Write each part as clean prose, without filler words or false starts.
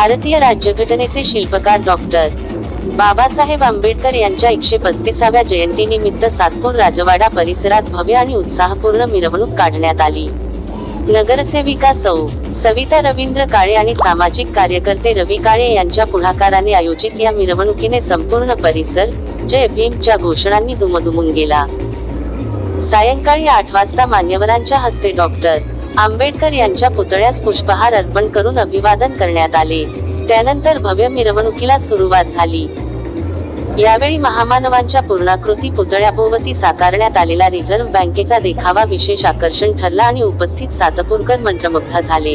भारतीय राज्यघटनेचे शिल्पकार डॉक्टर बाबासाहेब आंबेडकर यांच्या 135व्या जयंतीनिमित्त सातपूर राजवाडा परिसरात भव्य आणि उत्साहपूर्ण मिरवणूक काढण्यात आली। नगरसेविका सौ सविता रवींद्र काळे आणि सामाजिक कार्यकर्ते रवी काळे यांच्या पुढाकाराने आयोजित या मिरवणुकीने संपूर्ण परिसर जय भीमच्या घोषणांनी दुमदुमून गेला। सायंकाळी 8 वाजता मान्यवरांच्या हस्ते डॉक्टर आंबेडकर यांच्या पुतळ्यास पुष्पहार अर्पण करून अभिवादन करण्यात आले। त्यानंतर भव्य मिरवणुकीला सुरुवात झाली। यावेळी महामानवांच्या पूर्णाकृती पुतळ्याभोवती साकारण्यात आलेला रिझर्व्ह बँकेचा देखावा विशेष आकर्षण ठरला आणि उपस्थित सातपूरकर मंत्रमुग्ध झाले।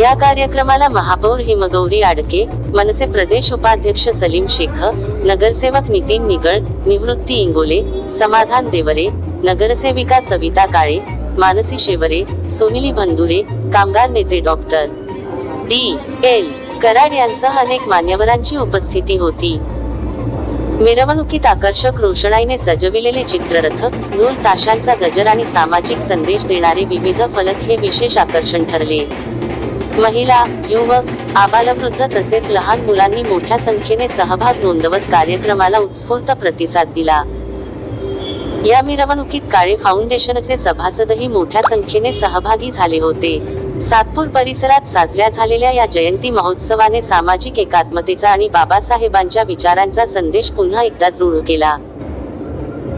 या कार्यक्रमाला महापौर हिमगौरी आडके, मनसे प्रदेश उपाध्यक्ष सलीम शेख, नगरसेवक नितीन निगळ, निवृत्ती इंगोले, समाधान देवरे, नगरसेविका सविता काळे, मानसी शेवरे, सोनिली भंदुरे, कामगार नेते डॉक्टर डी.एल. कराड यांसह अनेक मान्यवरांची उपस्थिती होती। मिरवणुकीत आकर्षक रोषणाईने सजविलेले चित्ररथ, ढोल ताशांचा गजर आणि सामाजिक संदेश देणारे विविध फलक हे विशेष आकर्षण ठरले। महिला, युवक, आबालवृद्ध तसेच लहान मुलांनी मोठ्या संख्येने सहभाग नोंदवत कार्यक्रमाला उत्स्फूर्त प्रतिसाद दिला। या मिरवणुकीत काळे फाउंडेशनचे सभासदही मोठ्या संख्येने सहभागी झाले होते। सातपूर परिसरात साजऱ्या झालेल्या या जयंती महोत्सवाने सामाजिक एकात्मतेचा आणि बाबासाहेबांच्या विचारांचा संदेश पुन्हा एकदा दृढ केला।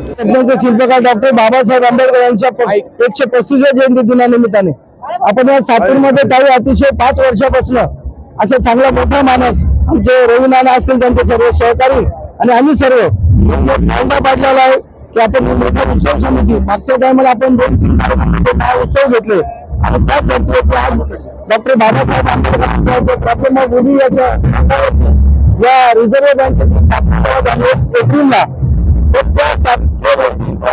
शिल्पकार डॉक्टर बाबासाहेब आंबेडकर यांच्या 135व्या जयंती दिनानिमित्ताने आपण या सातपूरमध्ये काही अतिशय 5 वर्षापासून असा चांगला मोठा माणूस आमचे रवी नाना असतील, त्यांचे सर्व सहकारी आणि आम्ही सर्व फायदा पाडलेला आहे की आपण मोठा उत्सव समिती मागच्या टायमाला आपण 2-3 उत्सव घेतले आणि त्याच डॉक्टर बाबासाहेब आंबेडकर प्राथमिक बोली या रिझर्व्ह बँकेची स्थापना झाली एप्रिलला। तर त्या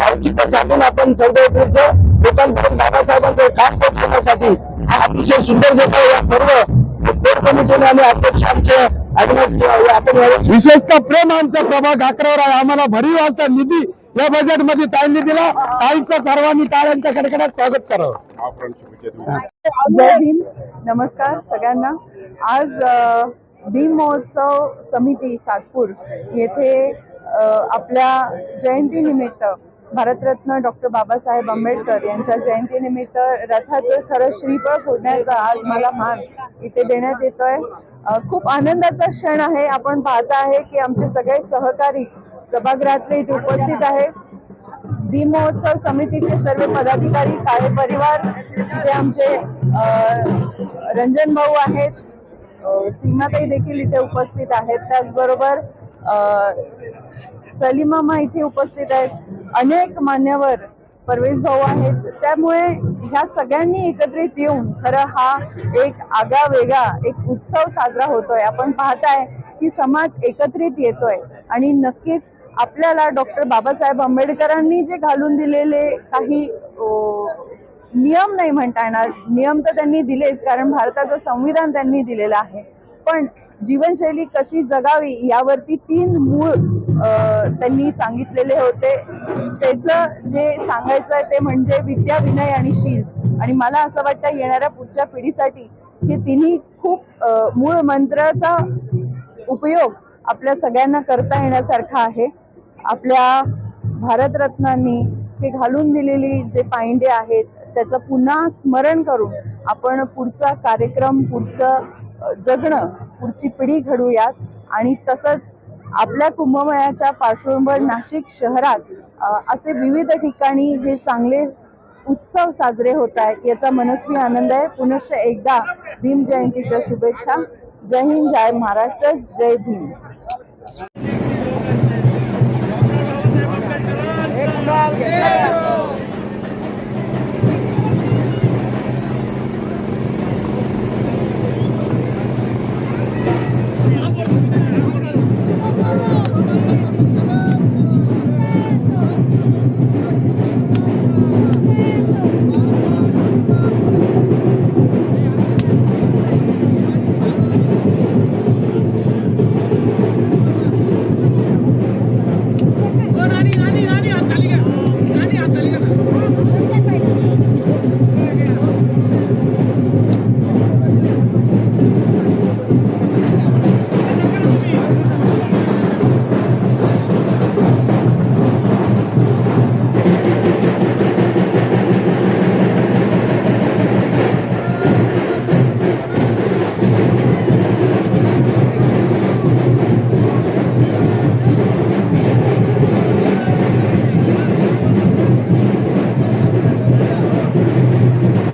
औचित्य साधून आपण 14 एप्रिलचं लोकांपर्यंत बाबासाहेबांचं काम पोहोचवण्यासाठी हा अतिशय सुंदर देखावा या सर्व कोर कमिटीने आणि अध्यक्ष आमचे आपण विशेषतः प्रेम आमचा प्रभाग 11 आहे। आम्हाला भरीव असा निधी या बजेट मध्ये ताईंनी दिला। ताईंचं सर्वांनी टाळ्यांच्या कडकडात स्वागत करावं। जय भीम, नमस्कार सगळ्यांना। आज भीम महोत्सव समिती सातपूर येथे आपल्या जयंतीनिमित्त भारतरत्न डॉक्टर बाबासाहेब आंबेडकर यांच्या जयंतीनिमित्त रथाचं खरं श्रीफळ फोडण्याचा आज मला मान इथे देण्यात येतोय। खूप आनंदाचा क्षण आहे। आपण पाहता आहे की आमचे सगळे सहकारी सभागृहातले इथे उपस्थित आहे। भीम महोत्सव समितीचे सर्व पदाधिकारी, काळे परिवार, इथे आमचे रंजन भाऊ आहेत, सीमाताई देखील इथे उपस्थित आहेत, त्याचबरोबर सलीमामा इथे उपस्थित आहेत, अनेक मान्यवर, परवेश भाऊ आहेत। त्यामुळे ह्या सगळ्यांनी एकत्रित येऊन खरं हा एक आगळा वेगळा एक उत्सव साजरा होतोय। आपण पाहताय की समाज एकत्रित येतोय आणि नक्कीच आपल्याला डॉक्टर बाबासाहेब आंबेडकरांनी जे घालून दिलेले काही नियम नाही म्हणता येणार, नियम तर त्यांनी दिलेच कारण भारताचं संविधान त्यांनी दिलेलं आहे, पण जीवनशैली कशी जगावी यावरती 3 मूळ त्यांनी सांगितलेले होते। त्याचं जे सांगायचं आहे ते म्हणजे विद्या, विनय आणि शील। आणि मला असं वाटतं येणाऱ्या पुढच्या पिढीसाठी हे तिन्ही खूप मूळ मंत्राचा उपयोग आपल्या सगळ्यांना करता येण्यासारखा आहे। आपल्या भारतरत्नांनी हे घालून दिलेली जे पायंडे आहेत त्याचं पुन्हा स्मरण करून आपण पुढचा कार्यक्रम, पुढचं जगणं, पुढची पिढी घडूयात। आणि तसंच आपल्या कुंभमेळ्याच्या पार्श्वभूमीवर नाशिक शहरात असे विविध ठिकाणी हे चांगले उत्सव साजरे होत आहेत याचा मनस्वी आनंद आहे। पुनश्च एकदा भीम जयंतीच्या शुभेच्छा। जय हिंद, जय महाराष्ट्र, जय भीम। एक